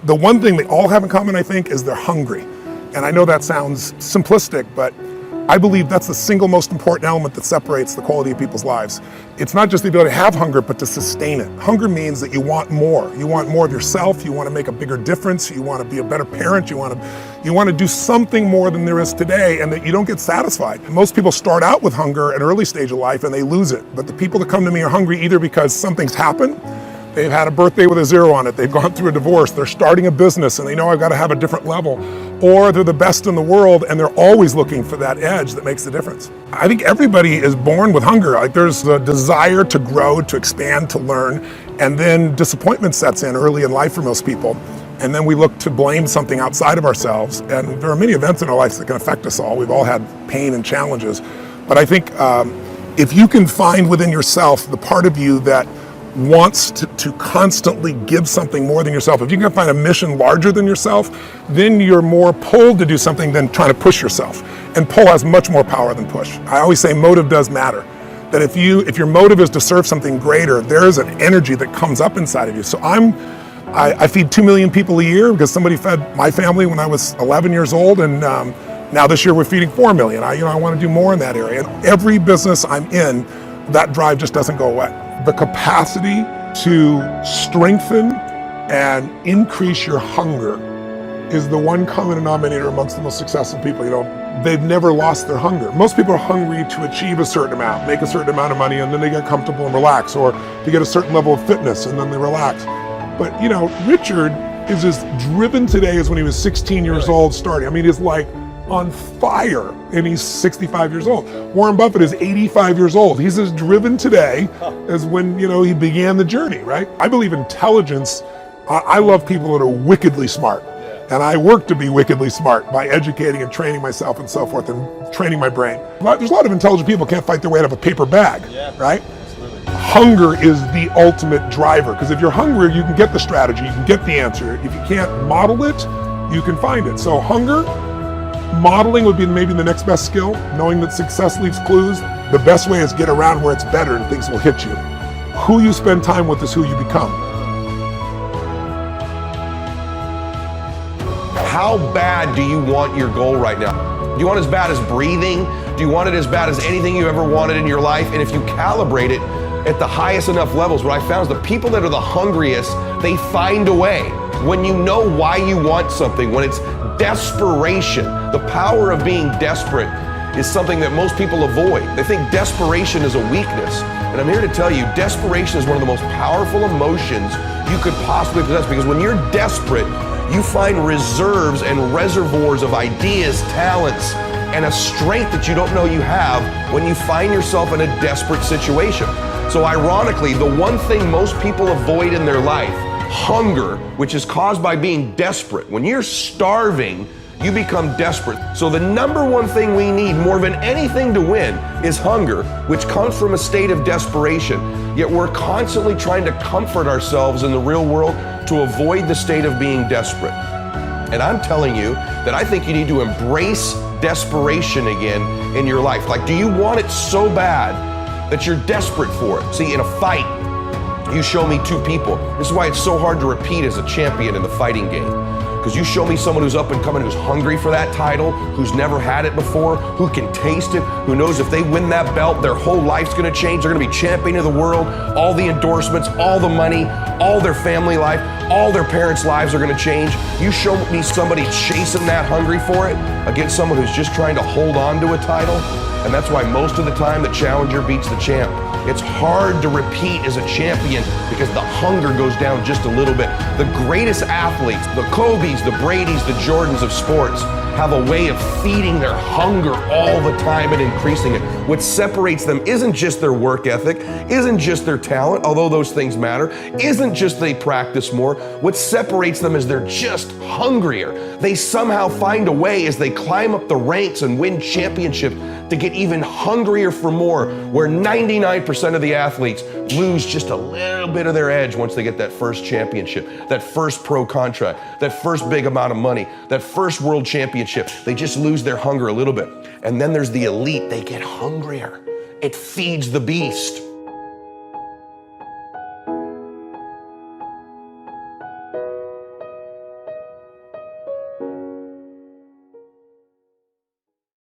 The one thing they all have in common, I think, is they're hungry. And I know that sounds simplistic, but I believe that's the single most important element that separates the quality of people's lives. It's not just the ability to have hunger, but to sustain it. Hunger means that you want more. You want more of yourself. You want to make a bigger difference. You want to be a better parent. You want to do something more than there is today, and that you don't get satisfied. Most people start out with hunger at an early stage of life and they lose it. But the people that come to me are hungry either because something's happened, they've had a birthday with a 0 on it, they've gone through a divorce, they're starting a business and they know I've got to have a different level, or they're the best in the world and they're always looking for that edge that makes the difference. I think everybody is born with hunger. Like, there's a desire to grow, to expand, to learn, and then disappointment sets in early in life for most people. And then we look to blame something outside of ourselves. And there are many events in our lives that can affect us all. We've all had pain and challenges. But I think if you can find within yourself the part of you that wants to constantly give something more than yourself, if you can find a mission larger than yourself, then you're more pulled to do something than trying to push yourself. And pull has much more power than push. I always say motive does matter. That if your motive is to serve something greater, there is an energy that comes up inside of you. So I feed 2 million people a year because somebody fed my family when I was 11 years old, and now this year we're feeding 4 million. I want to do more in that area. And every business I'm in, that drive just doesn't go away. The capacity to strengthen and increase your hunger is the one common denominator amongst the most successful people. They've never lost their hunger. Most people are hungry to achieve a certain amount, make a certain amount of money, and then they get comfortable and relax, or to get a certain level of fitness and then they relax. But Richard is as driven today as when he was 16 years old starting. He's like on fire, and he's 65 years old. Warren Buffett is 85 years old. He's as driven today as when, he began the journey, right? I believe intelligence. I love people that are wickedly smart. And I work to be wickedly smart by educating and training myself and so forth, and training my brain. There's a lot of intelligent people who can't fight their way out of a paper bag, right? Absolutely. Hunger is the ultimate driver, because if you're hungry, you can get the strategy, you can get the answer. If you can't model it, you can find it. So hunger, modeling would be maybe the next best skill. Knowing that success leaves clues. The best way is get around where it's better and things will hit you. Who you spend time with is who you become. How bad do you want your goal right now? Do you want it as bad as breathing? Do you want it as bad as anything you ever wanted in your life? And if you calibrate it at the highest enough levels, what I found is the people that are the hungriest, they find a way. When you know why you want something, when it's desperation, the power of being desperate is something that most people avoid. They think desperation is a weakness. And I'm here to tell you, desperation is one of the most powerful emotions you could possibly possess, because when you're desperate, you find reserves and reservoirs of ideas, talents, and a strength that you don't know you have when you find yourself in a desperate situation. So ironically, the one thing most people avoid in their life, hunger, which is caused by being desperate. When you're starving, you become desperate. So the number one thing we need more than anything to win is hunger, which comes from a state of desperation. Yet we're constantly trying to comfort ourselves in the real world to avoid the state of being desperate. And I'm telling you that I think you need to embrace desperation again in your life. Like, do you want it so bad that you're desperate for it? See, in a fight, you show me two people. This is why it's so hard to repeat as a champion in the fighting game. Because you show me someone who's up and coming, who's hungry for that title, who's never had it before, who can taste it, who knows if they win that belt, their whole life's gonna change. They're gonna be champion of the world, all the endorsements, all the money, all their family life, all their parents' lives are gonna change. You show me somebody chasing that, hungry for it, against someone who's just trying to hold on to a title. And that's why most of the time the challenger beats the champ. It's hard to repeat as a champion because the hunger goes down just a little bit. The greatest athletes, the Kobe's, the Brady's, the Jordans of sports, have a way of feeding their hunger all the time and increasing it. What separates them isn't just their work ethic, isn't just their talent, although those things matter, isn't just they practice more. What separates them is they're just hungrier. They somehow find a way as they climb up the ranks and win championships to get even hungrier for more, where 99% of the athletes lose just a little bit of their edge once they get that first championship, that first pro contract, that first big amount of money, that first world championship. They just lose their hunger a little bit. And then there's the elite, they get hungrier. It feeds the beast.